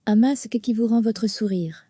Un masque qui vous rend votre sourire.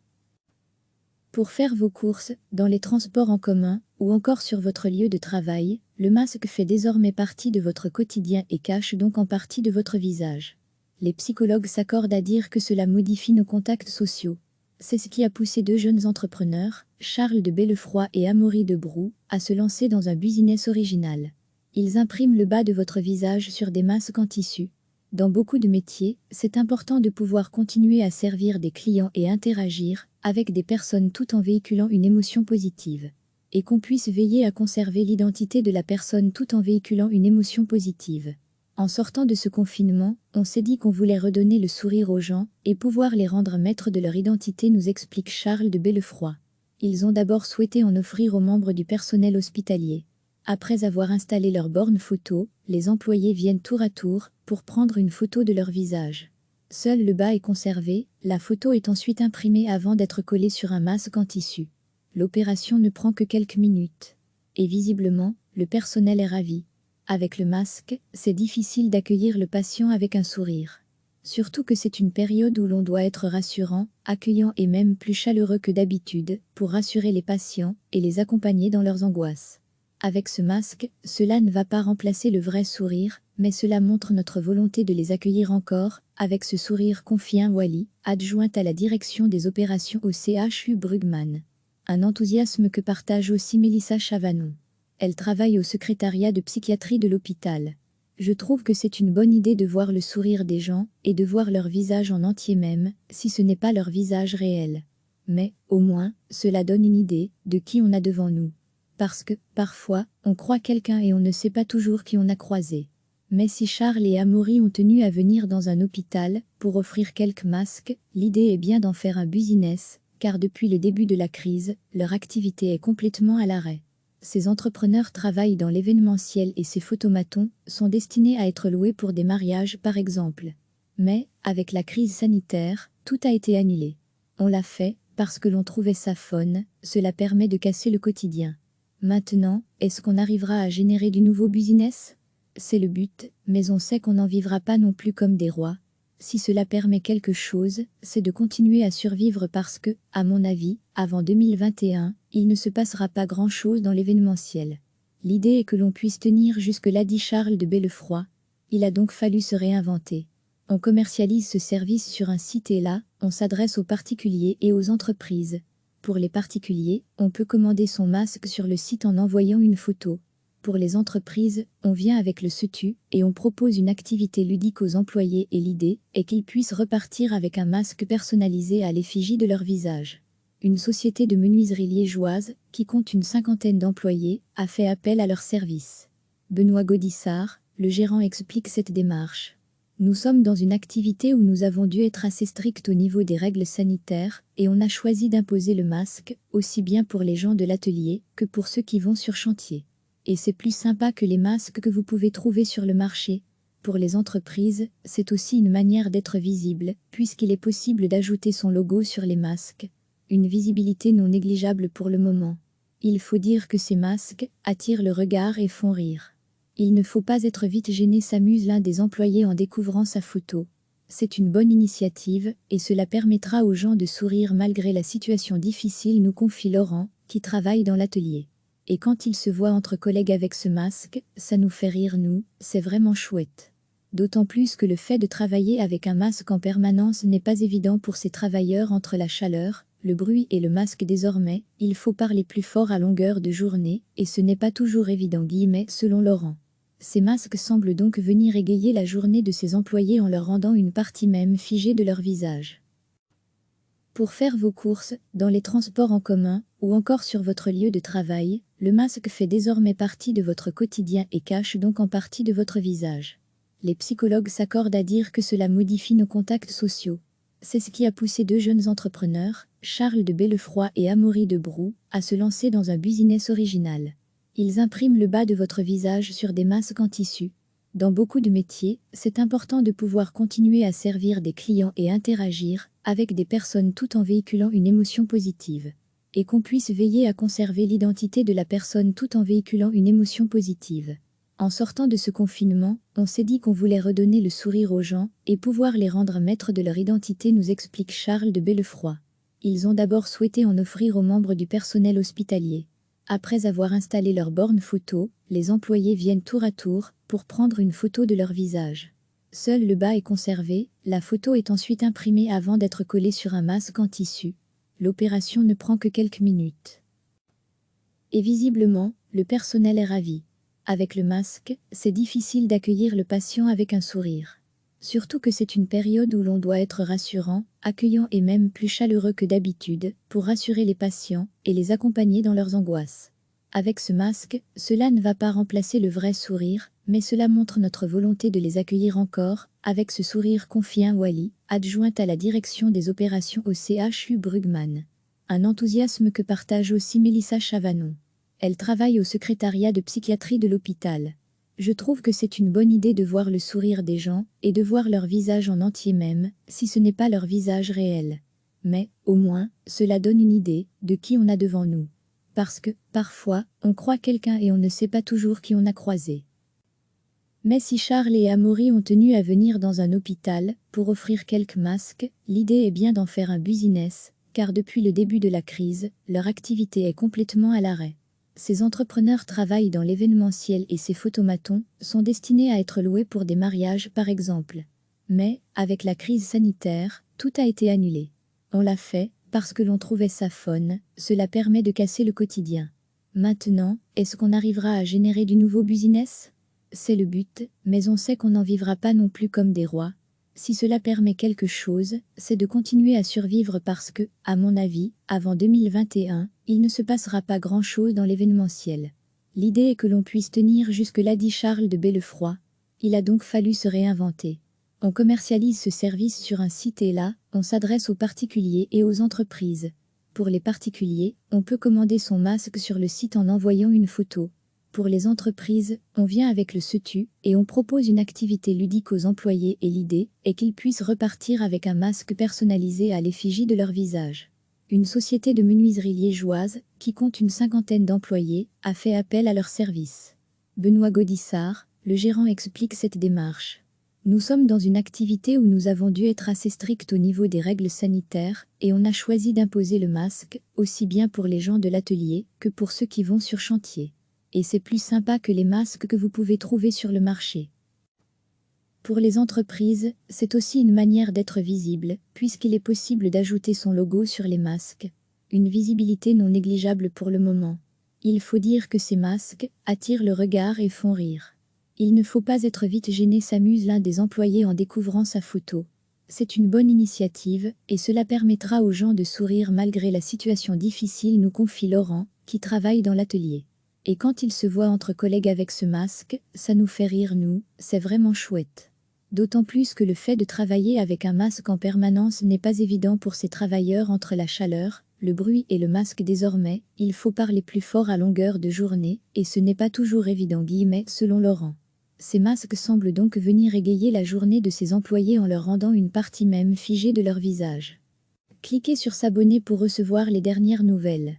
Pour faire vos courses, dans les transports en commun, ou encore sur votre lieu de travail, le masque fait désormais partie de votre quotidien et cache donc en partie de votre visage. Les psychologues s'accordent à dire que cela modifie nos contacts sociaux. C'est ce qui a poussé deux jeunes entrepreneurs, Charles de Bellefroy et Amaury de Brou, à se lancer dans un business original. Ils impriment le bas de votre visage sur des masques en tissu. Dans beaucoup de métiers, c'est important de pouvoir continuer à servir des clients et interagir avec des personnes tout en véhiculant une émotion positive. Et qu'on puisse veiller à conserver l'identité de la personne tout en véhiculant une émotion positive. En sortant de ce confinement, on s'est dit qu'on voulait redonner le sourire aux gens et pouvoir les rendre maîtres de leur identité, nous explique Charles de Bellefroy. Ils ont d'abord souhaité en offrir aux membres du personnel hospitalier. Après avoir installé leur borne photo, les employés viennent tour à tour pour prendre une photo de leur visage. Seul le bas est conservé, la photo est ensuite imprimée avant d'être collée sur un masque en tissu. L'opération ne prend que quelques minutes. Et visiblement, le personnel est ravi. Avec le masque, c'est difficile d'accueillir le patient avec un sourire. Surtout que c'est une période où l'on doit être rassurant, accueillant et même plus chaleureux que d'habitude pour rassurer les patients et les accompagner dans leurs angoisses. Avec ce masque, cela ne va pas remplacer le vrai sourire, mais cela montre notre volonté de les accueillir encore, avec ce sourire, confie Wally, adjointe à la direction des opérations au CHU Brugman. Un enthousiasme que partage aussi Mélissa Chavanon. Elle travaille au secrétariat de psychiatrie de l'hôpital. Je trouve que c'est une bonne idée de voir le sourire des gens et de voir leur visage en entier même, si ce n'est pas leur visage réel. Mais, au moins, cela donne une idée de qui on a devant nous. Parce que, parfois, on croit quelqu'un et on ne sait pas toujours qui on a croisé. Mais si Charles et Amaury ont tenu à venir dans un hôpital pour offrir quelques masques, l'idée est bien d'en faire un business, car depuis le début de la crise, leur activité est complètement à l'arrêt. Ces entrepreneurs travaillent dans l'événementiel et ces photomatons sont destinés à être loués pour des mariages par exemple. Mais, avec la crise sanitaire, tout a été annulé. On l'a fait, parce que l'on trouvait ça fun, cela permet de casser le quotidien. Maintenant, est-ce qu'on arrivera à générer du nouveau business? C'est le but, mais on sait qu'on n'en vivra pas non plus comme des rois. Si cela permet quelque chose, c'est de continuer à survivre parce que, à mon avis, avant 2021, il ne se passera pas grand-chose dans l'événementiel. L'idée est que l'on puisse tenir jusque-là, dit Charles de Bellefroy. Il a donc fallu se réinventer. On commercialise ce service sur un site et là, on s'adresse aux particuliers et aux entreprises. Pour les particuliers, on peut commander son masque sur le site en envoyant une photo. Pour les entreprises, on vient avec le SETU et on propose une activité ludique aux employés et l'idée est qu'ils puissent repartir avec un masque personnalisé à l'effigie de leur visage. Une société de menuiserie liégeoise, qui compte une 50aine d'employés, a fait appel à leur service. Benoît Gaudissart, le gérant, explique cette démarche. Nous sommes dans une activité où nous avons dû être assez stricts au niveau des règles sanitaires et on a choisi d'imposer le masque, aussi bien pour les gens de l'atelier que pour ceux qui vont sur chantier. Et c'est plus sympa que les masques que vous pouvez trouver sur le marché. Pour les entreprises, c'est aussi une manière d'être visible, puisqu'il est possible d'ajouter son logo sur les masques. Une visibilité non négligeable pour le moment. Il faut dire que ces masques attirent le regard et font rire. Il ne faut pas être vite gêné, s'amuse l'un des employés en découvrant sa photo. C'est une bonne initiative, et cela permettra aux gens de sourire malgré la situation difficile, nous confie Laurent, qui travaille dans l'atelier. Et quand il se voit entre collègues avec ce masque, ça nous fait rire nous, c'est vraiment chouette. D'autant plus que le fait de travailler avec un masque en permanence n'est pas évident pour ces travailleurs. Entre la chaleur, le bruit et le masque désormais, il faut parler plus fort à longueur de journée, et ce n'est pas toujours évident, selon Laurent. Ces masques semblent donc venir égayer la journée de ces employés en leur rendant une partie même figée de leur visage. Pour faire vos courses, dans les transports en commun, ou encore sur votre lieu de travail, le masque fait désormais partie de votre quotidien et cache donc en partie de votre visage. Les psychologues s'accordent à dire que cela modifie nos contacts sociaux. C'est ce qui a poussé deux jeunes entrepreneurs, Charles de Bellefroy et Amaury de Brou, à se lancer dans un business original. Ils impriment le bas de votre visage sur des masques en tissu. Dans beaucoup de métiers, c'est important de pouvoir continuer à servir des clients et interagir avec des personnes tout en véhiculant une émotion positive. Et qu'on puisse veiller à conserver l'identité de la personne tout en véhiculant une émotion positive. En sortant de ce confinement, on s'est dit qu'on voulait redonner le sourire aux gens et pouvoir les rendre maîtres de leur identité, nous explique Charles de Bellefroy. Ils ont d'abord souhaité en offrir aux membres du personnel hospitalier. Après avoir installé leur borne photo, les employés viennent tour à tour pour prendre une photo de leur visage. Seul le bas est conservé, la photo est ensuite imprimée avant d'être collée sur un masque en tissu. L'opération ne prend que quelques minutes. Et visiblement, le personnel est ravi. Avec le masque, c'est difficile d'accueillir le patient avec un sourire. Surtout que c'est une période où l'on doit être rassurant, accueillant et même plus chaleureux que d'habitude, pour rassurer les patients et les accompagner dans leurs angoisses. Avec ce masque, cela ne va pas remplacer le vrai sourire, mais cela montre notre volonté de les accueillir encore, avec ce sourire, confie Wally, adjointe à la direction des opérations au CHU Brugmann. Un enthousiasme que partage aussi Mélissa Chavanon. Elle travaille au secrétariat de psychiatrie de l'hôpital. Je trouve que c'est une bonne idée de voir le sourire des gens et de voir leur visage en entier même, si ce n'est pas leur visage réel. Mais, au moins, cela donne une idée de qui on a devant nous. Parce que, parfois, on croit quelqu'un et on ne sait pas toujours qui on a croisé. Mais si Charles et Amaury ont tenu à venir dans un hôpital pour offrir quelques masques, l'idée est bien d'en faire un business, car depuis le début de la crise, leur activité est complètement à l'arrêt. Ces entrepreneurs travaillent dans l'événementiel et ces photomatons sont destinés à être loués pour des mariages par exemple. Mais, avec la crise sanitaire, tout a été annulé. On l'a fait parce que l'on trouvait ça fun, cela permet de casser le quotidien. Maintenant, est-ce qu'on arrivera à générer du nouveau business ? C'est le but, mais on sait qu'on n'en vivra pas non plus comme des rois. Si cela permet quelque chose, c'est de continuer à survivre parce que, à mon avis, avant 2021, il ne se passera pas grand-chose dans l'événementiel. L'idée est que l'on puisse tenir jusque-là, dit Charles de Bellefroy. Il a donc fallu se réinventer. On commercialise ce service sur un site et là, on s'adresse aux particuliers et aux entreprises. Pour les particuliers, on peut commander son masque sur le site en envoyant une photo. Pour les entreprises, on vient avec le SETU et on propose une activité ludique aux employés et l'idée est qu'ils puissent repartir avec un masque personnalisé à l'effigie de leur visage. Une société de menuiserie liégeoise, qui compte une 50aine d'employés, a fait appel à leur service. Benoît Gaudissart, le gérant, explique cette démarche. Nous sommes dans une activité où nous avons dû être assez stricts au niveau des règles sanitaires et on a choisi d'imposer le masque, aussi bien pour les gens de l'atelier que pour ceux qui vont sur chantier. Et c'est plus sympa que les masques que vous pouvez trouver sur le marché. Pour les entreprises, c'est aussi une manière d'être visible, puisqu'il est possible d'ajouter son logo sur les masques. Une visibilité non négligeable pour le moment. Il faut dire que ces masques attirent le regard et font rire. Il ne faut pas être vite gêné, s'amuse l'un des employés en découvrant sa photo. C'est une bonne initiative, et cela permettra aux gens de sourire malgré la situation difficile, nous confie Laurent, qui travaille dans l'atelier. Et quand il se voit entre collègues avec ce masque, ça nous fait rire nous, c'est vraiment chouette. D'autant plus que le fait de travailler avec un masque en permanence n'est pas évident pour ces travailleurs. Entre la chaleur, le bruit et le masque désormais, il faut parler plus fort à longueur de journée, et ce n'est pas toujours évident, selon Laurent. Ces masques semblent donc venir égayer la journée de ces employés en leur rendant une partie même figée de leur visage. Cliquez sur s'abonner pour recevoir les dernières nouvelles.